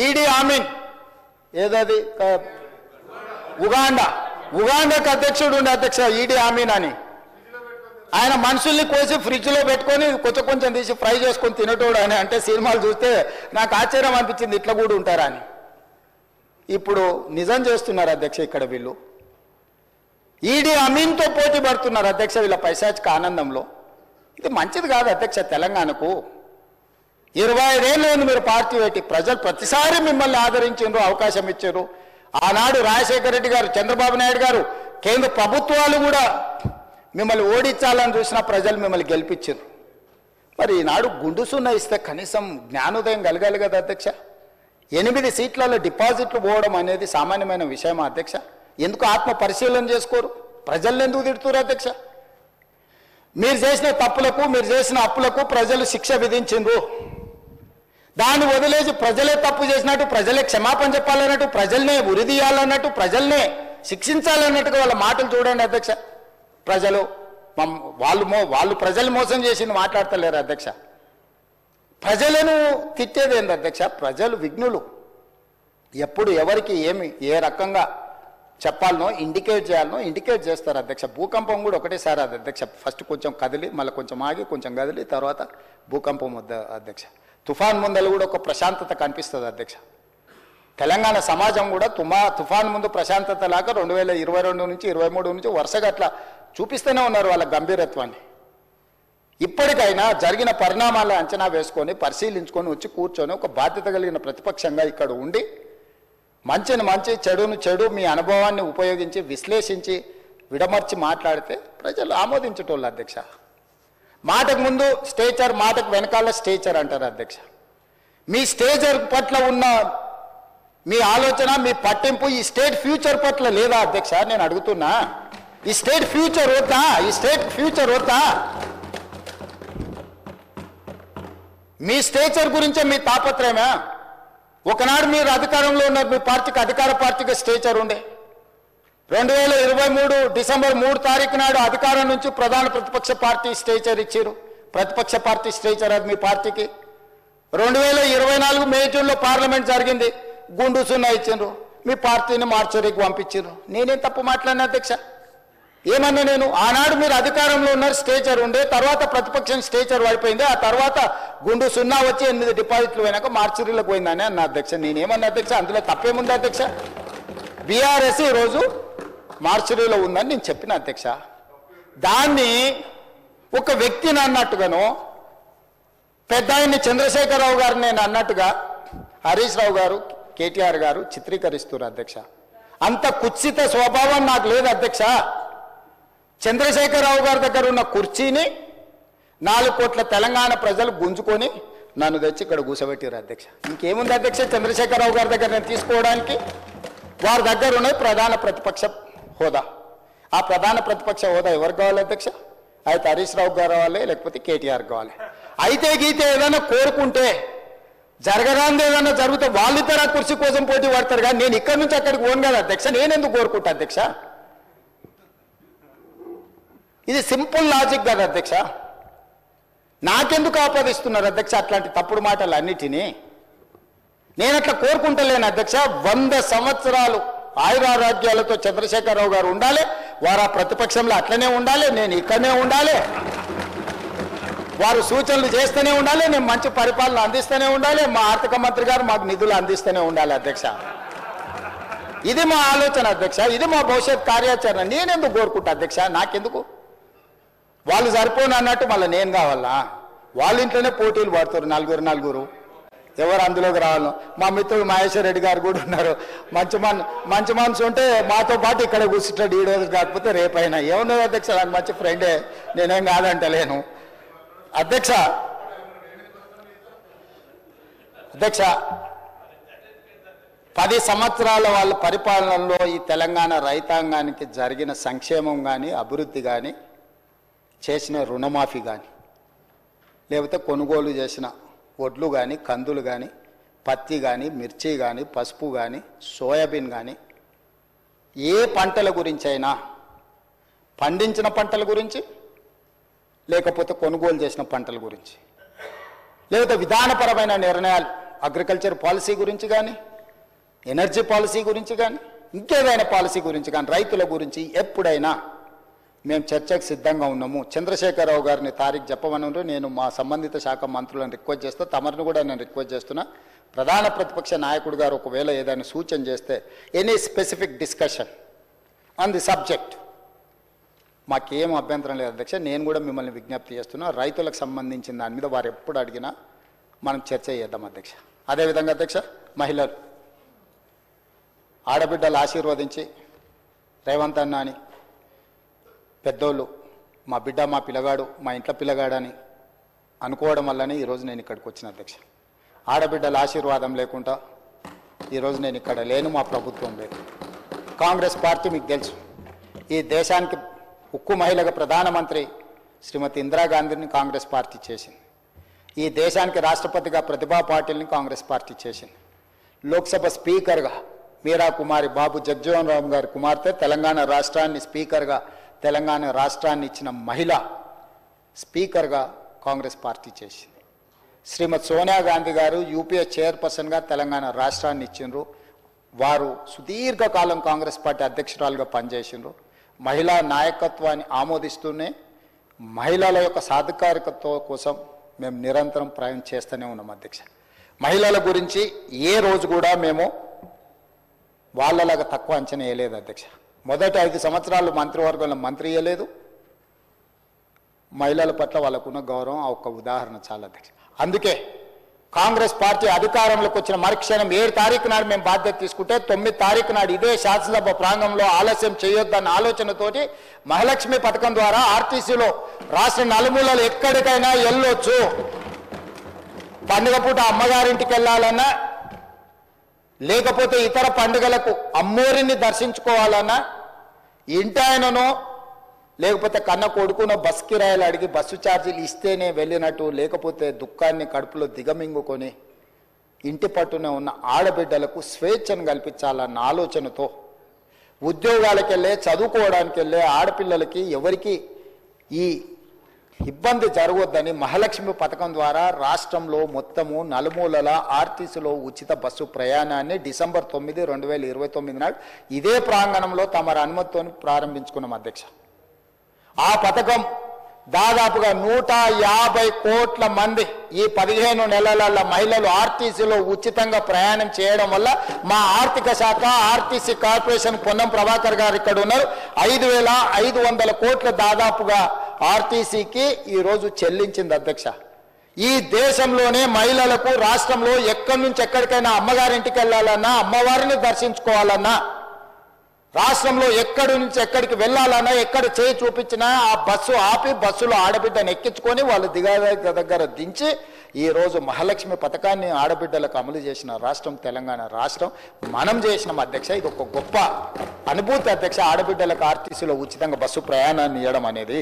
ED ఆమీన్ ఏదది ఉగాండాకు అధ్యక్షుడు ఉండే అధ్యక్ష ఈడీ ఆమీన్ అని ఆయన మనుషుల్ని కోసి ఫ్రిడ్జ్లో పెట్టుకొని కొంచెం తీసి ఫ్రై చేసుకొని తినటోడు అని అంటే సినిమాలు చూస్తే నాకు ఆశ్చర్యం అనిపించింది ఇట్లా కూడా ఉంటారా అని. ఇప్పుడు నిజం చేస్తున్నారు అధ్యక్ష ఇక్కడ వీళ్ళు ఈడీ అమీన్తో పోటీ పడుతున్నారు అధ్యక్ష వీళ్ళ పైశాచిక ఆనందంలో. ఇది మంచిది కాదు అధ్యక్ష తెలంగాణకు. 25 ఏళ్ళు మీరు పార్టీ పెట్టి ప్రజలు ప్రతిసారి మిమ్మల్ని ఆదరించారు, అవకాశం ఇచ్చారు. ఆనాడు రాజశేఖర రెడ్డి గారు, చంద్రబాబు నాయుడు గారు, కేంద్ర ప్రభుత్వాలు కూడా మిమ్మల్ని ఓడించాలని చూసిన ప్రజలు మిమ్మల్ని గెలిపించారు. మరి ఈనాడు గుండుసున్న ఇస్తే కనీసం జ్ఞానోదయం కలగాలి కదా అధ్యక్ష. 8 సీట్లలో డిపాజిట్లు పోవడం అనేది సామాన్యమైన విషయమా అధ్యక్ష? ఎందుకు ఆత్మ పరిశీలన చేసుకోరు? ప్రజల్ని ఎందుకు తిడుతున్నారు అధ్యక్ష? మీరు చేసిన తప్పులకు, మీరు చేసిన అప్పులకు ప్రజలు శిక్ష విధించిండ్రు. దాన్ని వదిలేసి ప్రజలే తప్పు చేసినట్టు, ప్రజలే క్షమాపణ చెప్పాలన్నట్టు, ప్రజల్నే ఉరిదీయాలన్నట్టు, ప్రజల్నే శిక్షించాలన్నట్టుగా వాళ్ళ మాటలు చూడండి అధ్యక్ష. ప్రజలు వాళ్ళు ప్రజలు మోసం చేసింది మాట్లాడతలేరు అధ్యక్ష. ప్రజలను తిట్టేది ఏంది అధ్యక్ష? ప్రజలు విఘ్నులు. ఎప్పుడు ఎవరికి ఏమి ఏ రకంగా చెప్పాలనో ఇండికేట్ చేయాలనో ఇండికేట్ చేస్తారు అధ్యక్ష. భూకంపం కూడా ఒకటేసారి అది అధ్యక్ష. ఫస్ట్ కొంచెం కదిలి మళ్ళీ కొంచెం ఆగి కొంచెం కదిలి తర్వాత భూకంపం వద్ద అధ్యక్ష. తుఫాన్ ముందలు కూడా ఒక ప్రశాంతత కనిపిస్తుంది అధ్యక్ష. తెలంగాణ సమాజం కూడా తుఫాన్ ముందు ప్రశాంతత లాగా 2022 నుంచి 23 నుంచి వరుసగా అట్లా చూపిస్తూనే ఉన్నారు వాళ్ళ గంభీరత్వాన్ని. ఇప్పటికైనా జరిగిన పరిణామాల అంచనా వేసుకొని పరిశీలించుకొని వచ్చి కూర్చొని ఒక బాధ్యత కలిగిన ప్రతిపక్షంగా ఇక్కడ ఉండి మంచిని మంచి చెడును చెడు మీ అనుభవాన్ని ఉపయోగించి విశ్లేషించి విడమర్చి మాట్లాడితే ప్రజలు ఆమోదించేటోళ్ళు అధ్యక్ష. మాటకు ముందు స్టేచర్, మాటకు వెనకాల స్టేచర్ అంటారు అధ్యక్ష. మీ స్టేచర్ పట్ల ఉన్న మీ ఆలోచన, మీ పట్టింపు ఈ స్టేట్ ఫ్యూచర్ పట్ల లేదా అధ్యక్ష? నేను అడుగుతున్నా, ఈ స్టేట్ ఫ్యూచర్ వద్దా? ఈ స్టేట్ ఫ్యూచర్ వద్దా? మీ స్టేచర్ గురించే మీ తాపత్రయమా? ఒకనాడు మీరు అధికారంలో ఉన్నారు, మీ పార్టీకి అధికార పార్టీగా స్టేచర్ ఉండే. 2023 డిసెంబర్ 3 తారీఖు నాడు అధికారం నుంచి ప్రధాన ప్రతిపక్ష పార్టీ స్టేచర్ ఇచ్చారు. ప్రతిపక్ష పార్టీ స్టేచర్ అది మీ పార్టీకి. 2024 మే జూన్లో పార్లమెంట్ జరిగింది, గుండు సున్నా ఇచ్చిండ్రు, మీ పార్టీని మార్చరికి పంపించారు. నేనేం తప్పు మాట్లాడిన అధ్యక్ష? ఏమన్నా నేను? ఆనాడు మీరు అధికారంలో ఉన్నారు, స్టేచర్ ఉండే, తర్వాత ప్రతిపక్షం స్టేచర్ పడిపోయింది, ఆ తర్వాత గుండు సున్నా వచ్చి 8 డిపాజిట్లు పోయినాక మార్చరీలకు పోయిందని అన్న అధ్యక్ష. నేనేమన్నా అధ్యక్ష? అందులో తప్పేముంది అధ్యక్ష? బీఆర్ఎస్ ఈరోజు మార్చరీలో ఉందని నేను చెప్పిన అధ్యక్ష. దాన్ని ఒక వ్యక్తిని అన్నట్టుగాను, పెద్ద ఆయన్ని చంద్రశేఖరరావు గారు నేను అన్నట్టుగా హరీష్ రావు గారు, కేటీఆర్ గారు చిత్రీకరిస్తున్నారు అధ్యక్ష. అంత కుత్సిత స్వభావం నాకు లేదు అధ్యక్ష. చంద్రశేఖరరావు గారి దగ్గర ఉన్న కుర్చీని 4 కోట్ల తెలంగాణ ప్రజలు గుంజుకొని నన్ను తెచ్చి ఇక్కడ కూర్చోబెట్టారు అధ్యక్ష. ఇంకేముంది అధ్యక్ష చంద్రశేఖరరావు గారి దగ్గర నేను తీసుకోవడానికి? వారి దగ్గర ఉన్న ప్రధాన ప్రతిపక్ష హోదా. ఆ ప్రధాన ప్రతిపక్ష హోదా ఎవరికి కావాలి అధ్యక్ష? అయితే హరీష్ రావు గారు కావాలి, లేకపోతే కేటీఆర్ కావాలి. అయితే గీతే ఏదైనా కోరుకుంటే జరగరాంది ఏదైనా జరిగితే వాళ్ళిద్దరు ఆ కుర్చీ కోసం పోటీ పడతారు. కానీ నేను ఇక్కడి నుంచి అక్కడికి పోను కదా అధ్యక్ష. నేనెందుకు కోరుకుంటా అధ్యక్ష? ఇది సింపుల్ లాజిక్ కదా అధ్యక్ష. నాకెందుకు ఆపాదిస్తున్నారు అధ్యక్ష అట్లాంటి తప్పుడు మాటలు అన్నిటినీ? నేను అట్లా కోరుకుంటలేను అధ్యక్ష. 100 సంవత్సరాలు ఆయురారోగ్యాలతో చంద్రశేఖరరావు గారు ఉండాలి, వారు ఆ ప్రతిపక్షంలో అట్లనే ఉండాలి, నేను ఇక్కడనే ఉండాలి, వారు సూచనలు చేస్తూనే ఉండాలి, నేను మంచి పరిపాలన అందిస్తూనే ఉండాలి, మా ఆర్థిక మంత్రి గారు మాకు నిధులు అందిస్తూనే ఉండాలి అధ్యక్ష. ఇది మా ఆలోచన అధ్యక్ష, ఇది మా భవిష్యత్ కార్యాచరణ. నేనెందుకు కోరుకుంటా అధ్యక్ష? నాకెందుకు? వాళ్ళు సరిపోను అన్నట్టు మళ్ళీ నేను కావాలా? వాళ్ళ ఇంట్లోనే పోటీలు పడుతారు నలుగురు, ఎవరు అందులోకి రావాలను. మా మిత్రుడు మహేశ్వర్ రెడ్డి గారు కూడా ఉన్నారు. మంచి మనసు ఉంటే మాతో పాటు ఇక్కడ కూర్చుంటాడు, ఈ రోజు కాకపోతే రేపైనా. ఏమున్నది అధ్యక్ష? నాకు మంచి ఫ్రెండే, నేనేం కాదంటలేను అధ్యక్ష. 10 సంవత్సరాల వాళ్ళ పరిపాలనలో ఈ తెలంగాణ రైతాంగానికి జరిగిన సంక్షేమం కానీ, అభివృద్ధి కానీ, చేసిన రుణమాఫీ కానీ, లేకపోతే కొనుగోలు చేసిన వడ్లు కానీ, కందులు కానీ, పత్తి కానీ, మిర్చి కానీ, పసుపు కానీ, సోయాబీన్ కానీ, ఏ పంటల గురించి అయినా, పండించిన పంటల గురించి, లేకపోతే కొనుగోలు చేసిన పంటల గురించి, లేకపోతే విధానపరమైన నిర్ణయాలు అగ్రికల్చర్ పాలసీ గురించి కానీ, ఎనర్జీ పాలసీ గురించి కానీ, ఇంకేదైనా పాలసీ గురించి కానీ, రైతుల గురించి ఎప్పుడైనా మేము చర్చకు సిద్ధంగా ఉన్నాము. చంద్రశేఖరరావు గారిని తారీఖు చెప్పమన్నారు. నేను మా సంబంధిత శాఖ మంత్రులను రిక్వెస్ట్ చేస్తా, తమరిని కూడా నేను రిక్వెస్ట్ చేస్తున్నా. ప్రధాన ప్రతిపక్ష నాయకుడు గారు ఒకవేళ ఏదైనా సూచన చేస్తే any specific discussion on the subject మాకేం అభ్యంతరం లేదు అధ్యక్ష. నేను కూడా మిమ్మల్ని విజ్ఞప్తి చేస్తున్నా, రైతులకు సంబంధించిన దాని మీద వారు ఎప్పుడు అడిగినా మనం చర్చ చేద్దాం అధ్యక్ష. అదేవిధంగా అధ్యక్ష, మహిళలు ఆడబిడ్డలు ఆశీర్వదించి రేవంత్ అన్న అని పెద్దోళ్ళు మా బిడ్డ మా పిల్లగాడు మా ఇంట్లో పిల్లగాడని అనుకోవడం వల్లనే ఈరోజు నేను ఇక్కడికి వచ్చిన అధ్యక్ష. ఆడబిడ్డల ఆశీర్వాదం లేకుండా ఈరోజు నేను ఇక్కడ లేను, మా ప్రభుత్వం లేదు. కాంగ్రెస్ పార్టీ మీకు తెలుసు, ఈ దేశానికి ఉక్కు మహిళగా ప్రధానమంత్రి శ్రీమతి ఇందిరాగాంధీని కాంగ్రెస్ పార్టీ చేసింది. ఈ దేశానికి రాష్ట్రపతిగా ప్రతిభా పాటిల్ని కాంగ్రెస్ పార్టీ చేసింది. లోక్సభ స్పీకర్గా మీరా కుమారి బాబు జగ్జీవన్ రామ్ గారి కుమార్తె తెలంగాణ రాష్ట్రాన్ని స్పీకర్గా తెలంగాణ రాష్ట్రాన్ని ఇచ్చిన మహిళ స్పీకర్గా కాంగ్రెస్ పార్టీ చేసింది. శ్రీమతి సోనియా గాంధీ గారు యూపీఏ చైర్పర్సన్గా తెలంగాణ రాష్ట్రాన్ని ఇచ్చిండ్రు. వారు సుదీర్ఘకాలం కాంగ్రెస్ పార్టీ అధ్యక్షురాలుగా పనిచేసిండ్రు. మహిళా నాయకత్వాన్ని ఆమోదిస్తూనే మహిళల యొక్క సాధికారికత కోసం మేము నిరంతరం ప్రయాణం చేస్తూనే ఉన్నాం అధ్యక్ష. మహిళల గురించి ఏ రోజు కూడా మేము వాళ్ళలాగా తక్కువ అంచనా వేయలేదు అధ్యక్ష. మొదటి 5 సంవత్సరాలు మంత్రివర్గంలో మంత్రి ఇవ్వలేదు. మహిళల పట్ల వాళ్ళకున్న గౌరవం ఆ ఒక్క ఉదాహరణ చాలా అధ్యక్ష. అందుకే కాంగ్రెస్ పార్టీ అధికారంలోకి వచ్చిన మరుక్షణం 7 తారీఖు నాడు మేము బాధ్యత తీసుకుంటే 9 తారీఖు నాడు ఇదే శాసనసభ ప్రాంగణంలో ఆలస్యం చేయొద్దన్న ఆలోచనతోటి మహాలక్ష్మి పథకం ద్వారా ఆర్టీసీలో రాష్ట్ర నలుమూలలు ఎక్కడికైనా వెళ్ళొచ్చు. పండుగ పూట అమ్మగారింటికి వెళ్ళాలన్నా, లేకపోతే ఇతర పండుగలకు అమ్మోరిని దర్శించుకోవాలన్నా, ఇంటి ఆయననో లేకపోతే కన్న కొడుకునో బస్ కిరాయిలు అడిగి బస్సు ఛార్జీలు ఇస్తేనే వెళ్ళినట్టు, లేకపోతే దుఃఖాన్ని కడుపులో దిగమింగుకొని ఇంటి పట్టునే ఉన్న ఆడబిడ్డలకు స్వేచ్ఛను కల్పించాలన్న ఆలోచనతో ఉద్యోగాలకు వెళ్ళే, చదువుకోవడానికి వెళ్ళే ఆడపిల్లలకి ఎవరికి ఈ ఇబ్బంది జరగొద్దని మహాలక్ష్మి పథకం ద్వారా రాష్ట్రంలో మొత్తము నలుమూలల ఆర్టీసీలో ఉచిత బస్సు ప్రయాణాన్ని డిసెంబర్ 9, 2029 నాడు ఇదే ప్రాంగణంలో తమ అనుమతితో ప్రారంభించుకున్నాం అధ్యక్ష. ఆ పథకం దాదాపుగా 150 కోట్ల మంది ఈ 15 నెలల మహిళలు ఆర్టీసీలో ఉచితంగా ప్రయాణం చేయడం వల్ల మా ఆర్థిక శాఖ ఆర్టీసీ కార్పొరేషన్ పొన్నం ప్రభాకర్ గారు ఇక్కడ ఉన్నారు, 5,500 కోట్ల దాదాపుగా ఆర్టీసీకి ఈరోజు చెల్లించింది అధ్యక్ష. ఈ దేశంలోనే మహిళలకు రాష్ట్రంలో ఎక్కడి నుంచి ఎక్కడికైనా అమ్మగారింటికి వెళ్ళాలన్నా, అమ్మవారిని దర్శించుకోవాలన్నా, రాష్ట్రంలో ఎక్కడి నుంచి ఎక్కడికి వెళ్ళాలన్నా, ఎక్కడ చేయి చూపించినా ఆ బస్సు ఆపి బస్సులో ఆడబిడ్డను ఎక్కించుకొని వాళ్ళు దగ్గర దించి ఈరోజు మహాలక్ష్మి పథకాన్ని ఆడబిడ్డలకు అమలు చేసిన రాష్ట్రం తెలంగాణ రాష్ట్రం. మనం చేసినాం అధ్యక్ష. ఇది ఒక గొప్ప అనుభూతి అధ్యక్ష. ఆడబిడ్డలకు ఆర్టీసీలో ఉచితంగా బస్సు ప్రయాణాన్ని ఇవ్వడం అనేది